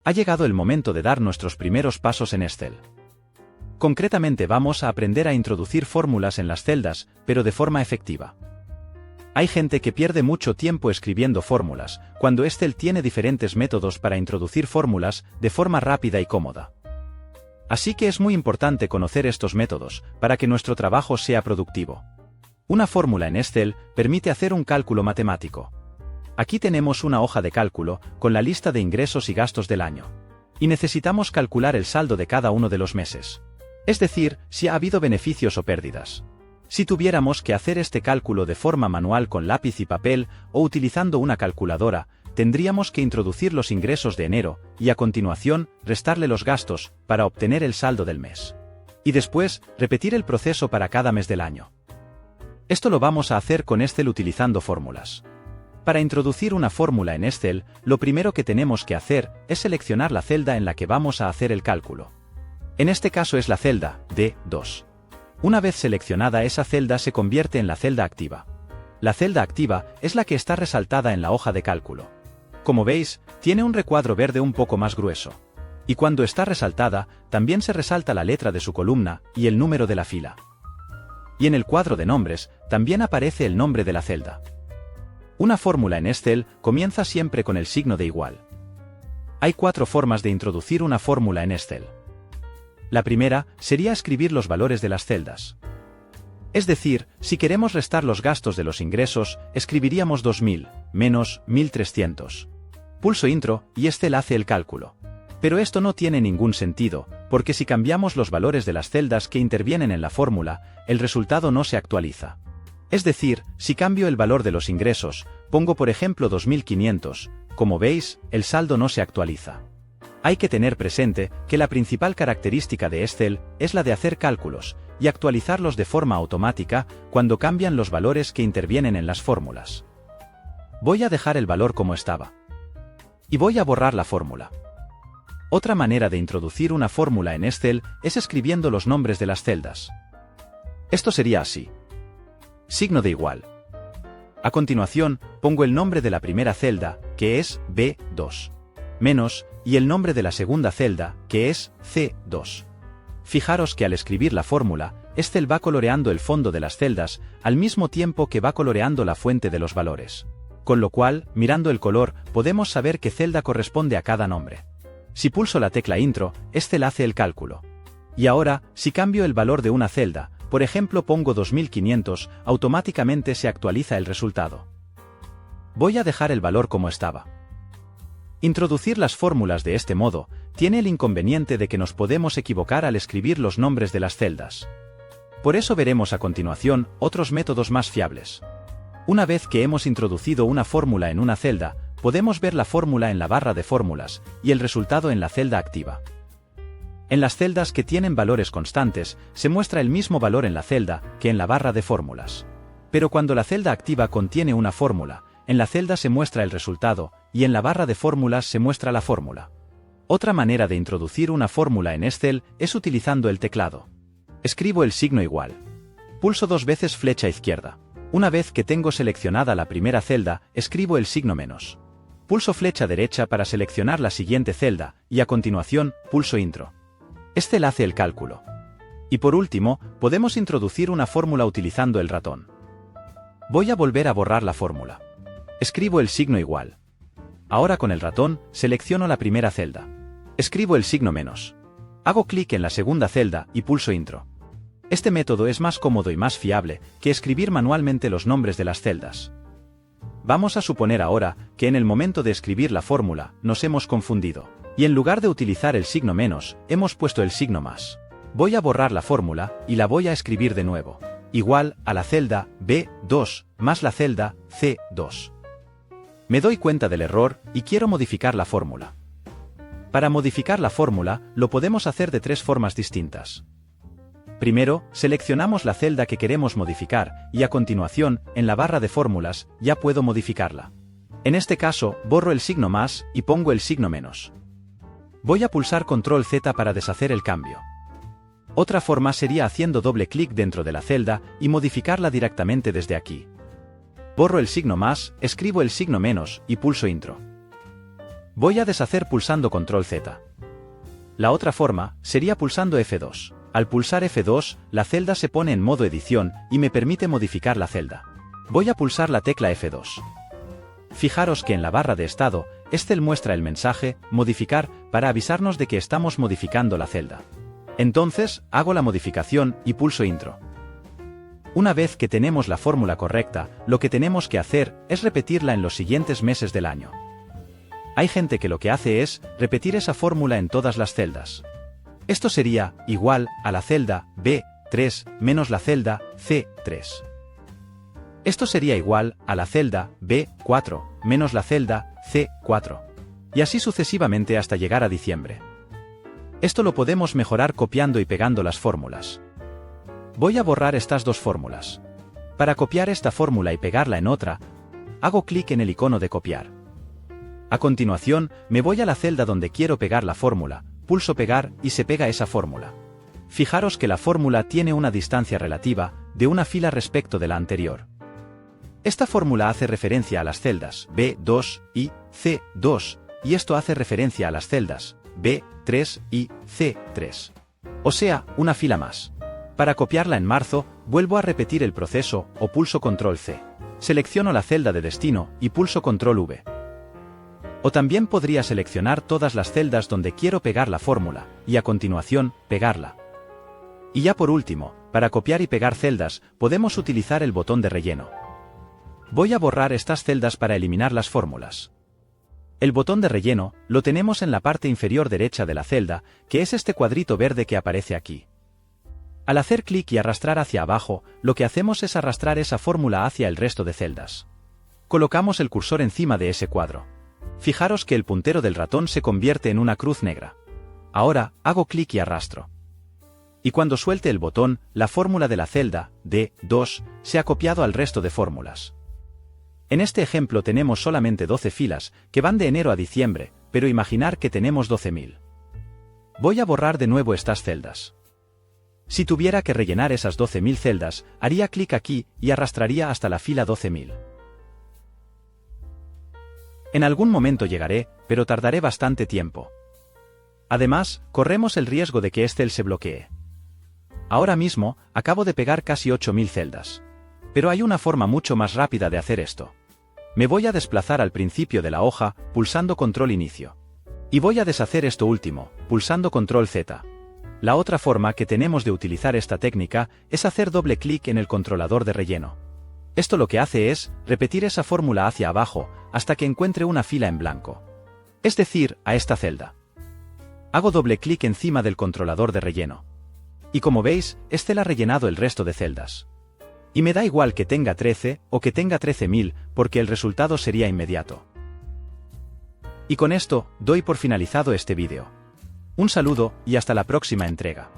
Ha llegado el momento de dar nuestros primeros pasos en Excel. Concretamente vamos a aprender a introducir fórmulas en las celdas, pero de forma efectiva. Hay gente que pierde mucho tiempo escribiendo fórmulas, cuando Excel tiene diferentes métodos para introducir fórmulas de forma rápida y cómoda. Así que es muy importante conocer estos métodos, para que nuestro trabajo sea productivo. Una fórmula en Excel permite hacer un cálculo matemático. Aquí tenemos una hoja de cálculo, con la lista de ingresos y gastos del año. Y necesitamos calcular el saldo de cada uno de los meses. Es decir, si ha habido beneficios o pérdidas. Si tuviéramos que hacer este cálculo de forma manual con lápiz y papel, o utilizando una calculadora, tendríamos que introducir los ingresos de enero, y a continuación, restarle los gastos, para obtener el saldo del mes. Y después, repetir el proceso para cada mes del año. Esto lo vamos a hacer con Excel utilizando fórmulas. Para introducir una fórmula en Excel, lo primero que tenemos que hacer es seleccionar la celda en la que vamos a hacer el cálculo. En este caso es la celda D2. Una vez seleccionada esa celda se convierte en la celda activa. La celda activa es la que está resaltada en la hoja de cálculo. Como veis, tiene un recuadro verde un poco más grueso. Y cuando está resaltada, también se resalta la letra de su columna y el número de la fila. Y en el cuadro de nombres, también aparece el nombre de la celda. Una fórmula en Excel comienza siempre con el signo de igual. Hay 4 formas de introducir una fórmula en Excel. La primera sería escribir los valores de las celdas. Es decir, si queremos restar los gastos de los ingresos, escribiríamos 2000 menos 1300. Pulso Intro y Excel hace el cálculo. Pero esto no tiene ningún sentido, porque si cambiamos los valores de las celdas que intervienen en la fórmula, el resultado no se actualiza. Es decir, si cambio el valor de los ingresos, pongo por ejemplo 2500, como veis, el saldo no se actualiza. Hay que tener presente que la principal característica de Excel es la de hacer cálculos y actualizarlos de forma automática cuando cambian los valores que intervienen en las fórmulas. Voy a dejar el valor como estaba. Y voy a borrar la fórmula. Otra manera de introducir una fórmula en Excel es escribiendo los nombres de las celdas. Esto sería así. Signo de igual. A continuación, pongo el nombre de la primera celda, que es B2. Menos, y el nombre de la segunda celda, que es C2. Fijaros que al escribir la fórmula, Excel va coloreando el fondo de las celdas, al mismo tiempo que va coloreando la fuente de los valores. Con lo cual, mirando el color, podemos saber qué celda corresponde a cada nombre. Si pulso la tecla Intro, Excel hace el cálculo. Y ahora, si cambio el valor de una celda, por ejemplo pongo 2500, automáticamente se actualiza el resultado. Voy a dejar el valor como estaba. Introducir las fórmulas de este modo tiene el inconveniente de que nos podemos equivocar al escribir los nombres de las celdas. Por eso veremos a continuación otros métodos más fiables. Una vez que hemos introducido una fórmula en una celda, podemos ver la fórmula en la barra de fórmulas y el resultado en la celda activa. En las celdas que tienen valores constantes, se muestra el mismo valor en la celda que en la barra de fórmulas. Pero cuando la celda activa contiene una fórmula, en la celda se muestra el resultado, y en la barra de fórmulas se muestra la fórmula. Otra manera de introducir una fórmula en Excel es utilizando el teclado. Escribo el signo igual. Pulso 2 veces flecha izquierda. Una vez que tengo seleccionada la primera celda, escribo el signo menos. Pulso flecha derecha para seleccionar la siguiente celda, y a continuación, pulso Intro. Excel hace el cálculo. Y por último, podemos introducir una fórmula utilizando el ratón. Voy a volver a borrar la fórmula. Escribo el signo igual. Ahora con el ratón, selecciono la primera celda. Escribo el signo menos. Hago clic en la segunda celda y pulso Intro. Este método es más cómodo y más fiable que escribir manualmente los nombres de las celdas. Vamos a suponer ahora que en el momento de escribir la fórmula nos hemos confundido. Y en lugar de utilizar el signo menos, hemos puesto el signo más. Voy a borrar la fórmula y la voy a escribir de nuevo. Igual a la celda B2 más la celda C2. Me doy cuenta del error y quiero modificar la fórmula. Para modificar la fórmula, lo podemos hacer de 3 formas distintas. Primero, seleccionamos la celda que queremos modificar y a continuación, en la barra de fórmulas, ya puedo modificarla. En este caso, borro el signo más y pongo el signo menos. Voy a pulsar Control Z para deshacer el cambio. Otra forma sería haciendo doble clic dentro de la celda y modificarla directamente desde aquí. Borro el signo más, escribo el signo menos y pulso Intro. Voy a deshacer pulsando Control Z. La otra forma sería pulsando F2. Al pulsar F2, la celda se pone en modo edición y me permite modificar la celda. Voy a pulsar la tecla F2. Fijaros que en la barra de estado, Excel muestra el mensaje modificar para avisarnos de que estamos modificando la celda. Entonces, hago la modificación y pulso Intro. Una vez que tenemos la fórmula correcta, lo que tenemos que hacer es repetirla en los siguientes meses del año. Hay gente que lo que hace es repetir esa fórmula en todas las celdas. Esto sería igual a la celda B3 menos la celda C3. Esto sería igual a la celda B4 menos la celda C4. Y así sucesivamente hasta llegar a diciembre. Esto lo podemos mejorar copiando y pegando las fórmulas. Voy a borrar estas dos fórmulas. Para copiar esta fórmula y pegarla en otra, hago clic en el icono de copiar. A continuación, me voy a la celda donde quiero pegar la fórmula, pulso pegar y se pega esa fórmula. Fijaros que la fórmula tiene una distancia relativa de una fila respecto de la anterior. Esta fórmula hace referencia a las celdas B2 y C2, y esto hace referencia a las celdas B3 y C3. O sea, una fila más. Para copiarla en marzo, vuelvo a repetir el proceso o pulso Control C. Selecciono la celda de destino y pulso Control V. O también podría seleccionar todas las celdas donde quiero pegar la fórmula, y a continuación, pegarla. Y ya por último, para copiar y pegar celdas, podemos utilizar el botón de relleno. Voy a borrar estas celdas para eliminar las fórmulas. El botón de relleno lo tenemos en la parte inferior derecha de la celda, que es este cuadrito verde que aparece aquí. Al hacer clic y arrastrar hacia abajo, lo que hacemos es arrastrar esa fórmula hacia el resto de celdas. Colocamos el cursor encima de ese cuadro. Fijaros que el puntero del ratón se convierte en una cruz negra. Ahora, hago clic y arrastro. Y cuando suelte el botón, la fórmula de la celda, D2, se ha copiado al resto de fórmulas. En este ejemplo tenemos solamente 12 filas, que van de enero a diciembre, pero imaginar que tenemos 12.000. Voy a borrar de nuevo estas celdas. Si tuviera que rellenar esas 12.000 celdas, haría clic aquí y arrastraría hasta la fila 12.000. En algún momento llegaré, pero tardaré bastante tiempo. Además, corremos el riesgo de que Excel se bloquee. Ahora mismo, acabo de pegar casi 8.000 celdas. Pero hay una forma mucho más rápida de hacer esto. Me voy a desplazar al principio de la hoja, pulsando Control Inicio. Y voy a deshacer esto último, pulsando Control Z. La otra forma que tenemos de utilizar esta técnica es hacer doble clic en el controlador de relleno. Esto lo que hace es repetir esa fórmula hacia abajo hasta que encuentre una fila en blanco. Es decir, a esta celda. Hago doble clic encima del controlador de relleno. Y como veis, Excel ha rellenado el resto de celdas. Y me da igual que tenga 13 o que tenga 13.000, porque el resultado sería inmediato. Y con esto, doy por finalizado este vídeo. Un saludo y hasta la próxima entrega.